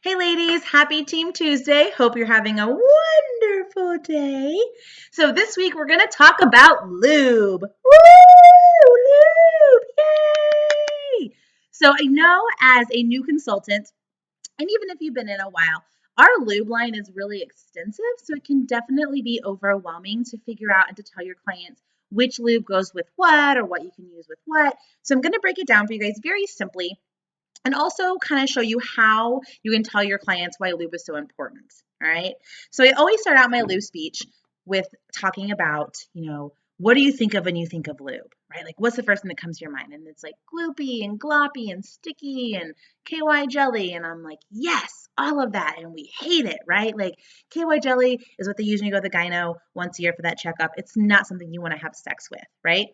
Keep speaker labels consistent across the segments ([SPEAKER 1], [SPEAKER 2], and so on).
[SPEAKER 1] Hey ladies, happy Team Tuesday. Hope you're having a wonderful day. So this week we're going to talk about lube. Woo! Lube! Yay! So I know as a new consultant, and even if you've been in a while, our lube line is really extensive, so it can definitely be overwhelming to figure out and to tell your clients which lube goes with what or what you can use with what. So I'm going to break it down for you guys very simply and also kind of show you how you can tell your clients why lube is so important. All right. So I always start out my lube speech with talking about, what do you think of when you think of lube, right? Like, what's the first thing that comes to your mind? And it's like gloopy and gloppy and sticky and KY jelly. And I'm like, yes, all of that. And we hate it, right? Like, KY jelly is what they use when you go to the gyno once a year for that checkup. It's not something you want to have sex with, right?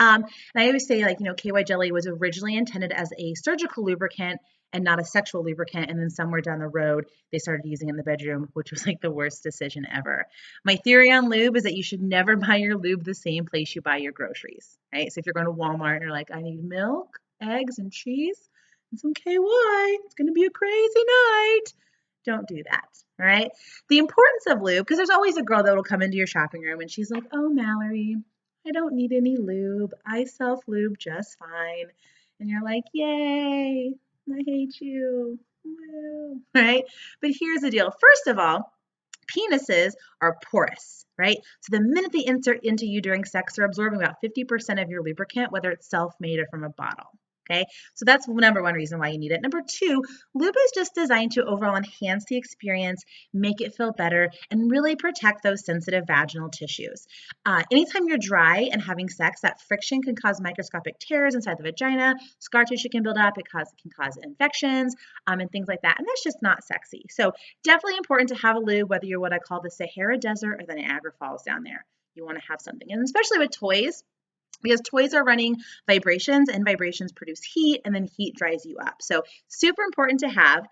[SPEAKER 1] And I always say, like, KY jelly was originally intended as a surgical lubricant and not a sexual lubricant. And then somewhere down the road, they started using it in the bedroom, which was like the worst decision ever. My theory on lube is that you should never buy your lube the same place you buy your groceries, right? So if you're going to Walmart and you're like, I need milk, eggs, and cheese, and some KY, it's going to be a crazy night. Don't do that. All right. The importance of lube, because there's always a girl that will come into your shopping room and she's like, oh, Mallory, I don't need any lube. I self-lube just fine. And you're like, yay, I hate you. Woo. Right? But here's the deal. First of all, penises are porous, right? So the minute they insert into you during sex, they're absorbing about 50% of your lubricant, whether it's self-made or from a bottle. Okay, so that's number one reason why you need it. Number two, lube is just designed to overall enhance the experience, make it feel better, and really protect those sensitive vaginal tissues. Anytime you're dry and having sex, that friction can cause microscopic tears inside the vagina. Scar tissue can build up. It can cause infections and things like that. And that's just not sexy. So definitely important to have a lube, whether you're what I call the Sahara Desert or the Niagara Falls down there. You want to have something. And especially with toys, because toys are running vibrations and vibrations produce heat and then heat dries you up. So super important to have.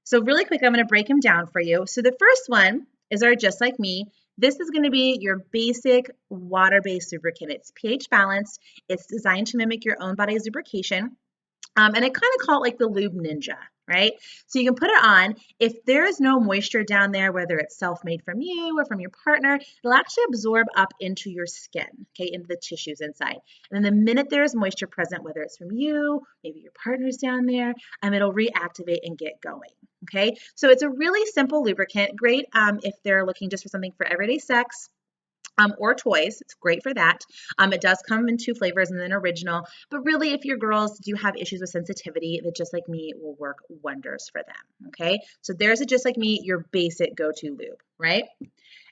[SPEAKER 1] So really quick, I'm going to break them down for you. So the first one is our Just Like Me. This is going to be your basic water-based lubricant. It's pH balanced. It's designed to mimic your own body's lubrication. And I kind of call it like the Lube Ninja, right? So you can put it on. If there is no moisture down there, whether it's self-made from you or from your partner, it'll actually absorb up into your skin, okay, into the tissues inside. And then the minute there is moisture present, whether it's from you, maybe your partner's down there, it'll reactivate and get going, okay? So it's a really simple lubricant, great if they're looking just for something for everyday sex. Or toys. It's great for that. It does come in two flavors and then original, but really if your girls do have issues with sensitivity, the Just Like Me will work wonders for them, okay? So there's a Just Like Me, your basic go-to lube, right?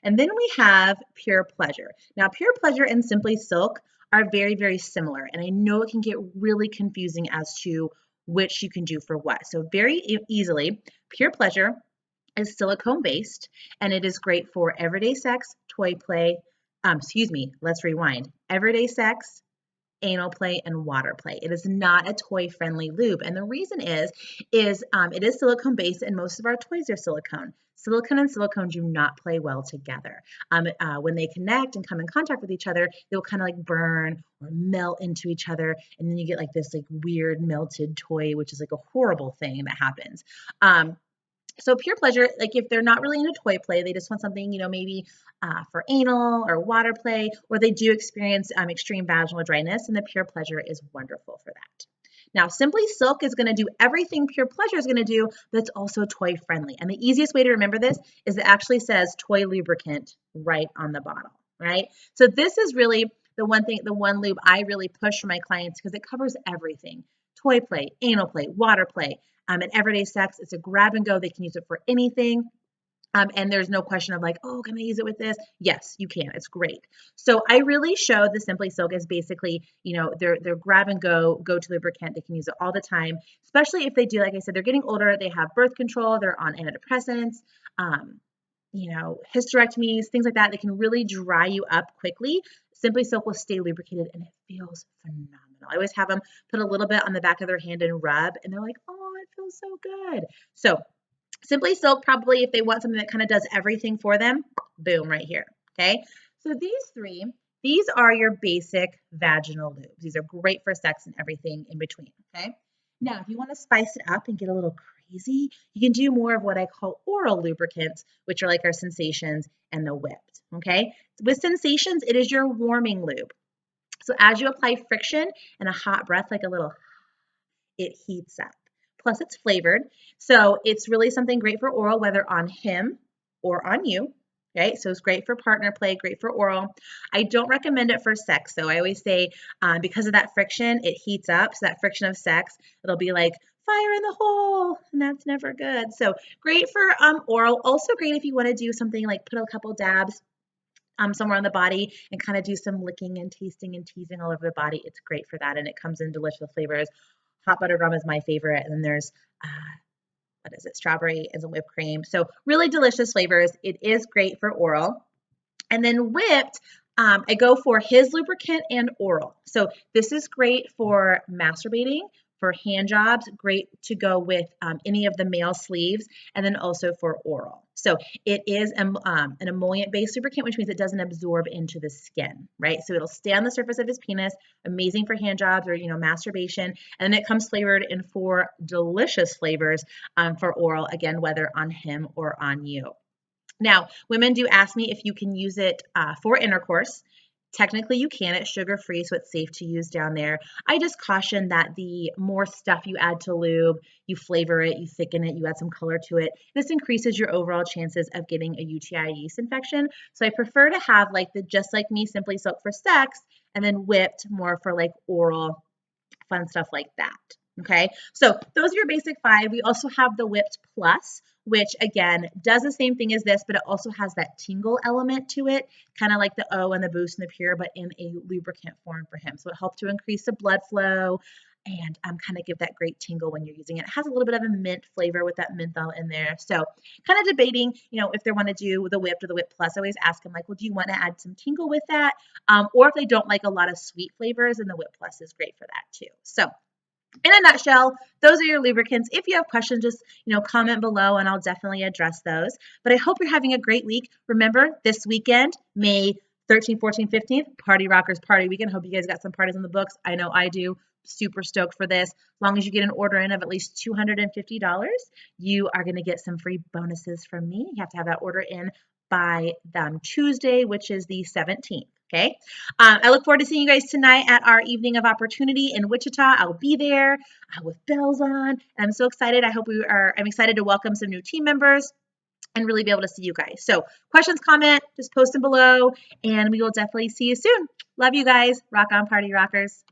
[SPEAKER 1] And then we have Pure Pleasure. Now, Pure Pleasure and Simply Silk are very, very similar, and I know it can get really confusing as to which you can do for what. So very easily, Pure Pleasure is silicone based, and it is great for everyday sex, toy play, let's rewind. Everyday sex, anal play, and water play. It is not a toy-friendly lube. And the reason is it is silicone-based, and most of our toys are silicone. Silicone and silicone do not play well together. When they connect and come in contact with each other, they'll kind of like burn or melt into each other, and then you get like this like weird melted toy, which is like a horrible thing that happens. So Pure Pleasure, like if they're not really into toy play, they just want something, maybe for anal or water play, or they do experience extreme vaginal dryness, and the Pure Pleasure is wonderful for that. Now, Simply Silk is going to do everything Pure Pleasure is going to do, but it's also toy friendly. And the easiest way to remember this is it actually says toy lubricant right on the bottle, right? So this is really the one lube I really push for my clients because it covers everything. Toy play, anal play, water play, and everyday sex. It's a grab and go. They can use it for anything. And there's no question of like, oh, can I use it with this? Yes, you can. It's great. So I really show the Simply Silk as basically, their grab and go-to lubricant. They can use it all the time, especially if they do, like I said, they're getting older. They have birth control. They're on antidepressants, hysterectomies, things like that. They can really dry you up quickly. Simply Silk will stay lubricated, and it feels phenomenal. I always have them put a little bit on the back of their hand and rub, and they're like, oh, it feels so good. So Simply Silk, probably if they want something that kind of does everything for them, boom, right here, okay? So these are your basic vaginal lubes. These are great for sex and everything in between, okay? Now, if you want to spice it up and get a little crazy, you can do more of what I call oral lubricants, which are like our Sensations and the Whipped, okay? With Sensations, it is your warming lube. So as you apply friction and a hot breath, like a little, it heats up. Plus it's flavored. So it's really something great for oral, whether on him or on you. Okay, so it's great for partner play, great for oral. I don't recommend it for sex, though. I always say because of that friction, it heats up. So that friction of sex, it'll be like fire in the hole, and that's never good. So great for oral. Also great if you want to do something like put a couple dabs somewhere on the body and kind of do some licking and tasting and teasing all over the body. It's great for that, and it comes in delicious flavors. Hot butter rum is my favorite, and then there's what is it, strawberry and some whipped cream. So really delicious flavors. It is great for oral. And then Whipped, I go for his lubricant and oral. So this is great for masturbating, for hand jobs, great to go with any of the male sleeves, and then also for oral. So it is an emollient-based lubricant, which means it doesn't absorb into the skin, right? So it'll stay on the surface of his penis, amazing for hand jobs or, masturbation. And then it comes flavored in 4 delicious flavors for oral, again, whether on him or on you. Now, women do ask me if you can use it for intercourse. Technically, you can. It's sugar-free, so it's safe to use down there. I just caution that the more stuff you add to lube, you flavor it, you thicken it, you add some color to it, this increases your overall chances of getting a UTI yeast infection. So I prefer to have like the Just Like Me Simply Soap for sex, and then Whipped more for like oral, fun stuff like that. Okay, so those are your basic 5. We also have the Whipped Plus, which again does the same thing as this, but it also has that tingle element to it, kind of like the O and the Boost and the Pure, but in a lubricant form for him. So it helps to increase the blood flow and kind of give that great tingle when you're using it. It has a little bit of a mint flavor with that menthol in there. So kind of debating, if they want to do the Whipped or the Whipped Plus. I always ask them like, well, do you want to add some tingle with that? Or if they don't like a lot of sweet flavors, then the Whipped Plus is great for that too. So in a nutshell, those are your lubricants. If you have questions, just comment below and I'll definitely address those. But I hope you're having a great week. Remember, this weekend, May 13th, 14th, 15th, Party Rockers Party Weekend. Hope you guys got some parties in the books. I know I do. Super stoked for this. As long as you get an order in of at least $250, you are going to get some free bonuses from me. You have to have that order in by Tuesday, which is the 17th. Okay. I look forward to seeing you guys tonight at our Evening of Opportunity in Wichita. I'll be there with bells on. And I'm so excited. I'm excited to welcome some new team members and really be able to see you guys. So questions, comment, just post them below, and we will definitely see you soon. Love you guys. Rock on, Party Rockers.